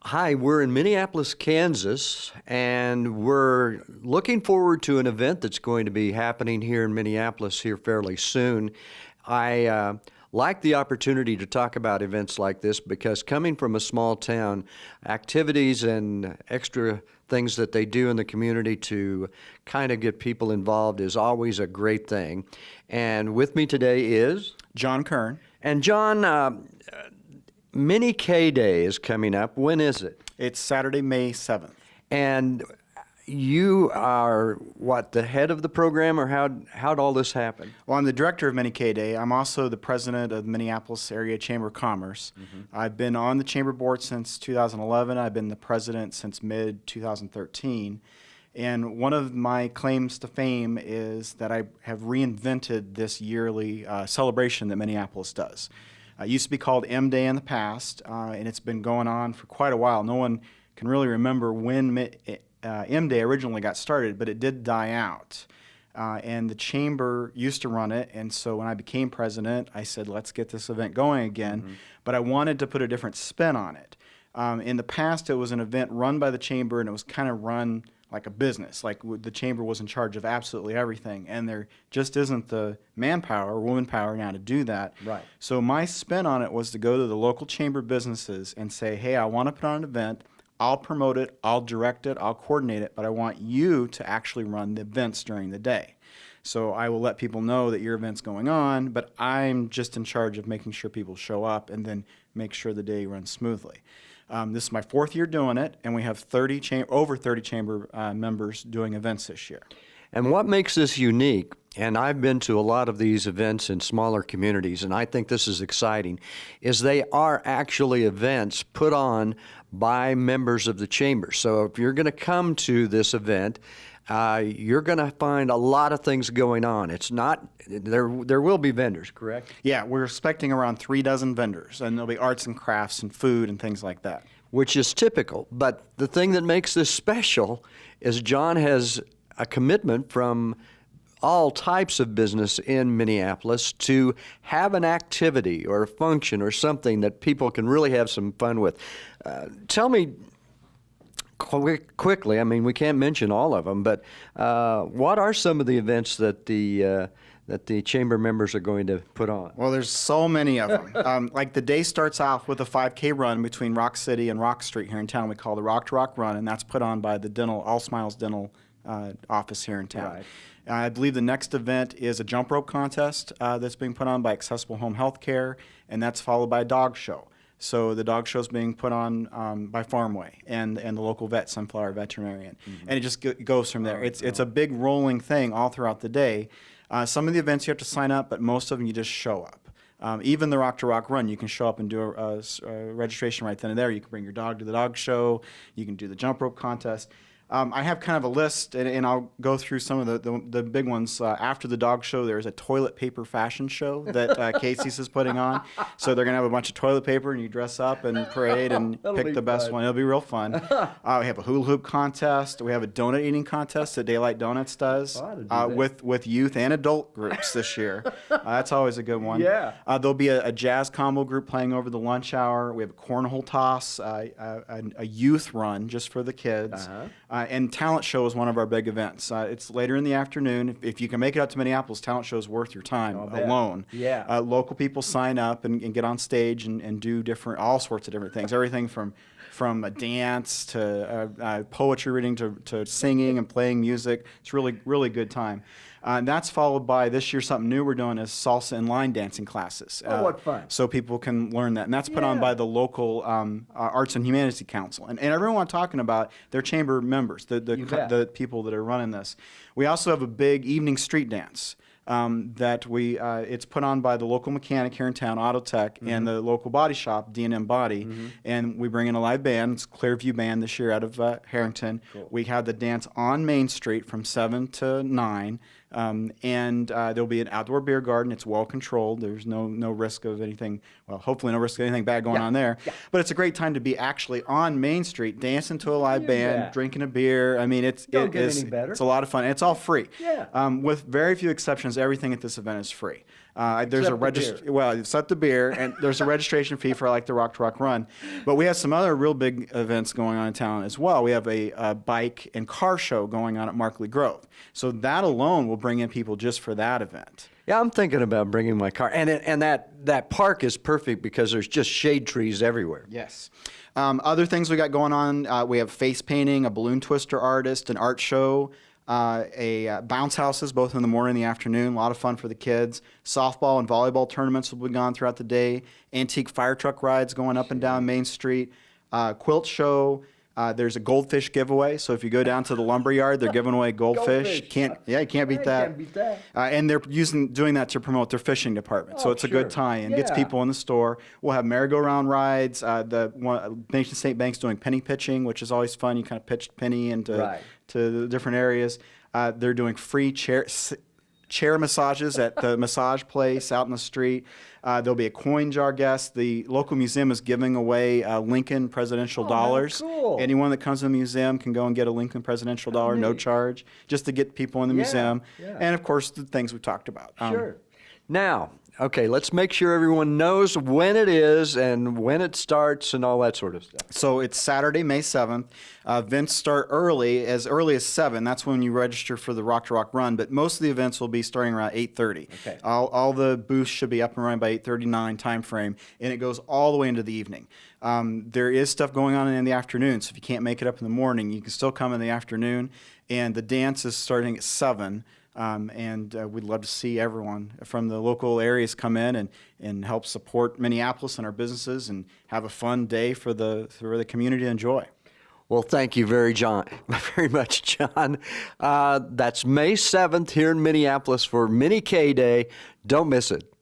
Hi, we're in Minneapolis, Kansas, and we're looking forward to an event that's going to be happening here in Minneapolis here fairly soon. I like the opportunity to talk about events like this because coming from a small town, activities and extra things that they do in the community to kind of get people involved is always a great thing. And with me today is John Kern. And John, Minne-K Day is coming up. When is it? It's Saturday, May 7th. And you are, what, the head of the program, or how'd all this happen? Well, I'm the director of Minne-K Day. I'm also the president of the Minneapolis Area Chamber of Commerce. I've been on the chamber board since 2011. I've been the president since mid-2013. And one of my claims to fame is that I have reinvented this yearly celebration that Minneapolis does. It used to be called M Day in the past, and it's been going on for quite a while. No one can really remember when M Day originally got started, but it did die out. And the chamber used to run it, and so when I became president, I said, let's get this event going again. But I wanted to put a different spin on it. In the past, it was an event run by the chamber, and it was kind of run like a business, like the chamber was in charge of absolutely everything, and there just isn't the manpower or woman power now to do that. Right. So my spin on it was to go to the local chamber businesses and say, hey, I want to put on an event, I'll promote it, I'll direct it, I'll coordinate it, but I want you to actually run the events during the day. So I will let people know that your event's going on, but I'm just in charge of making sure people show up and then make sure the day runs smoothly. This is my 4th year doing it, and we have over 30 chamber members doing events this year. And what makes this unique, and I've been to a lot of these events in smaller communities, and I think this is exciting, is they are actually events put on by members of the chamber. So if you're going to come to this event, you're going to find a lot of things going on. It's not, there will be vendors, correct? Yeah, we're expecting around 3 dozen vendors, and there'll be arts and crafts and food and things like that. Which is typical. But the thing that makes this special is John has a commitment from all types of business in Minneapolis to have an activity or a function or something that people can really have some fun with. Tell me quickly, I mean, we can't mention all of them, but what are some of the events that the chamber members are going to put on? Well, there's so many of them. Like the day starts off with a 5K run between Rock City and Rock Street here in town. We call the Rock to Rock Run, and that's put on by the All Smiles Dental office here in town. Right. I believe the next event is a jump rope contest that's being put on by Accessible Home Healthcare, and that's followed by a dog show. So the dog show is being put on by Farmway and the local vet, Sunflower Veterinarian. And it just goes from there. It's a big rolling thing all throughout the day. Some of the events you have to sign up, but most of them you just show up. Even the Rock to Rock Run, you can show up and do a registration right then and there. You can bring your dog to the dog show. You can do the jump rope contest. I have kind of a list, and I'll go through some of the big ones. After the dog show, there's a toilet paper fashion show that Casey's is putting on. So they're going to have a bunch of toilet paper, and you dress up and parade and pick the best one. It'll be real fun. We have a hula hoop contest. We have a donut eating contest that Daylight Donuts does with youth and adult groups this year. That's always a good one. Yeah. There'll be a jazz combo group playing over the lunch hour. We have a cornhole toss, a youth run just for the kids. And talent show is one of our big events. It's later in the afternoon. If you can make it out to Minneapolis, talent show is worth your time alone. Yeah. Local people sign up and get on stage and do all sorts of different things. Everything from a dance to poetry reading to singing and playing music. It's really, really good time. And that's followed by, this year, something new we're doing is salsa and line dancing classes. Oh, what fun. So people can learn that. And that's put on by the local Arts and Humanities Council. And everyone I'm talking about, they're chamber members, the people that are running this. We also have a big evening street dance. It's put on by the local mechanic here in town, Auto Tech, and the local body shop, D&M Body, and we bring in a live band. It's Clearview Band this year out of Harrington. Cool. We have the dance on Main Street from 7 to 9. There'll be an outdoor beer garden. It's well controlled. There's no risk of anything, well, hopefully no risk of anything bad going on there. Yeah. But it's a great time to be actually on Main Street, dancing to a live band, drinking a beer. I mean, it's a lot of fun. And it's all free. Yeah. With very few exceptions, everything at this event is free. There's Except the beer. well, except the beer, and there's a registration fee for like the Rock to Rock Run. But we have some other real big events going on in town as well. We have a bike and car show going on at Markley Grove. So that alone will bring in people just for that event. Yeah, I'm thinking about bringing my car. And that park is perfect because there's just shade trees everywhere. Yes. Other things we got going on, we have face painting, a balloon twister artist, an art show, bounce houses, both in the morning and the afternoon. A lot of fun for the kids. Softball and volleyball tournaments will be gone throughout the day. Antique fire truck rides going up and down Main Street. Quilt show. There's a goldfish giveaway. So if you go down to the lumber yard, they're giving away goldfish. You can't beat that. Can't beat that. And they're doing that to promote their fishing department. So it's a good tie-in. Gets Yeah. people in the store. We'll have merry-go-round rides. Nation State Bank's doing penny pitching, which is always fun. You kind of pitch penny into to the different areas. They're doing free chair massages at the massage place out in the street. There'll be a coin jar guest. The local museum is giving away Lincoln presidential dollars. Cool. Anyone that comes to the museum can go and get a Lincoln presidential dollar, no charge, just to get people in the museum. Yeah. And of course, the things we talked about. Sure. Now, okay, let's make sure everyone knows when it is and when it starts and all that sort of stuff. So it's Saturday, May 7th. Events start early as 7. That's when you register for the Rock to Rock Run. But most of the events will be starting around 8:30. Okay. All the booths should be up and running by 8:39 time frame, and it goes all the way into the evening. There is stuff going on in the afternoon, so if you can't make it up in the morning, you can still come in the afternoon. And the dance is starting at 7. We'd love to see everyone from the local areas come in and help support Minneapolis and our businesses and have a fun day for the community to enjoy. Well, thank you very much, John. That's May 7th here in Minneapolis for Minne-K Day. Don't miss it.